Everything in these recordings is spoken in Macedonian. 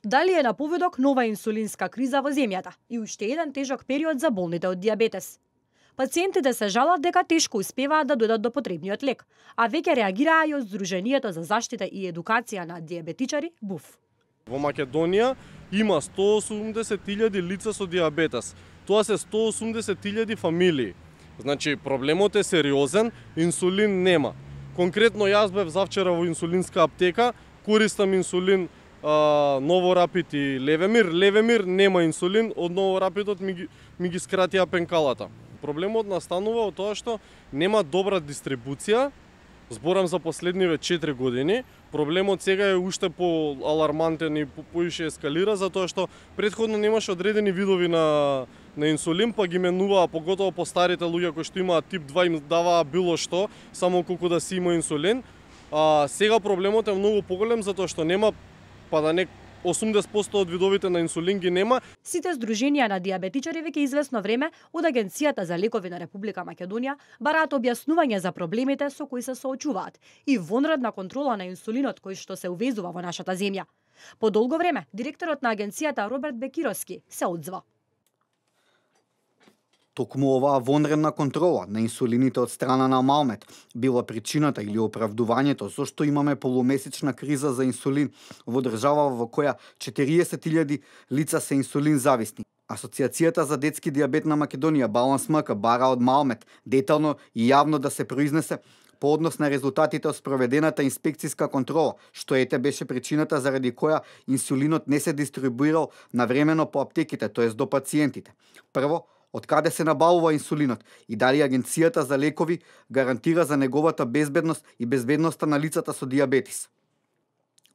Дали е на поведок нова инсулинска криза во земјата и уште еден тежок период за болните од диабетес. Пациентите се жалат дека тешко успеваат да дојдат до потребниот лек, а веќе реагираа и од Сдруженијето за заштита и едукација на диабетичари БУФ. Во Македонија има 180.000 лица со диабетес. Тоа се 180.000 фамилии. Значи, проблемот е сериозен, инсулин нема. Конкретно јас бев завчера во инсулинска аптека, користам инсулин Новорапид и Левемир. Левемир нема инсулин, од Новорапидот ми ги скратија пенкалата. Проблемот настанува од тоа што нема добра дистрибуција. Зборам за последниве 4 години. Проблемот сега е уште по-алармантен и поише ескалира, затоа што претходно немаше одредени видови на инсулин, па ги менуваа, поготово по старите луѓе кои што имаат тип 2 им даваа било што, само колку да си има инсулин. Сега проблемот е многу поголем, затоа што нема, па да не 80% од видовите на инсулин ги нема. Сите здруженија на диабетичари веќе известно време од Агенцијата за лекови на Република Македонија бараат објаснување за проблемите со кои се соочуваат и вонредна контрола на инсулинот кој што се увезува во нашата земја. По долго време, директорот на агенцијата Роберт Бекировски се одзва. Токму оваа вонредна контрола на инсулините од страна на Малмет била причината или оправдувањето зашто имаме полумесечна криза за инсулин во држава во која 40.000 лица се инсулин зависни. Асоцијацијата за детски диабет на Македонија Баланс МК бара од Малмет детално и јавно да се произнесе по однос на резултатите од спроведената инспекцијска контрола, што ете беше причината заради која инсулинот не се дистрибуирал навремено по аптеките, тоест до пациентите. Прво, од каде се набавува инсулинот и дали Агенцијата за лекови гарантира за неговата безбедност и безбедноста на лицата со диабетис.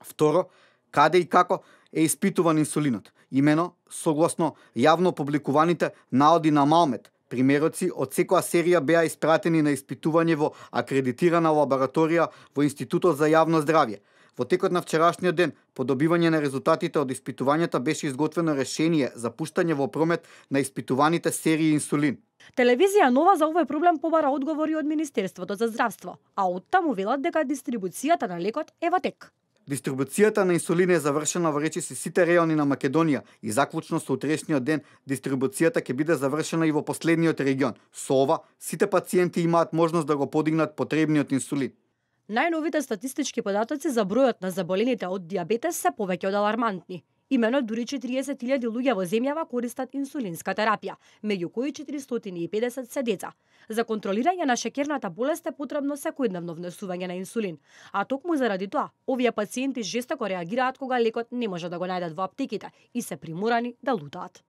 Второ, каде и како е испитуван инсулинот, имено согласно јавно публикуваните наоди на Малмет. Примероци од секоја серија беа испратени на испитување во акредитирана лабораторија во Институтот за јавно здравје. Во текот на вчерашниот ден, по добивање на резултатите од испитувањата беше изготвено решение за пуштање во промет на испитуваните серии инсулин. Телевизија Нова за овој проблем побара одговори од Министерството за здравство, а оттаму велат дека дистрибуцијата на лекот е во тек. Дистрибуцијата на инсулин е завршена во речиси сите реони на Македонија и заклучно со утрешниот ден дистрибуцијата ќе биде завршена и во последниот регион. Со ова, сите пациенти имаат можност да го подигнат потребниот инсулин. Најновите статистички податоци за бројот на заболените од диабетес се повеќе од алармантни. Имено дури 40.000 луѓе во земјава користат инсулинска терапија, меѓу кои 450 се деца. За контролирање на шеќерната болест е потребно секојдневно внесување на инсулин, а токму заради тоа, овие пациенти жестоко реагираат кога лекот не може да го најдат во аптеките и се приморани да лутаат.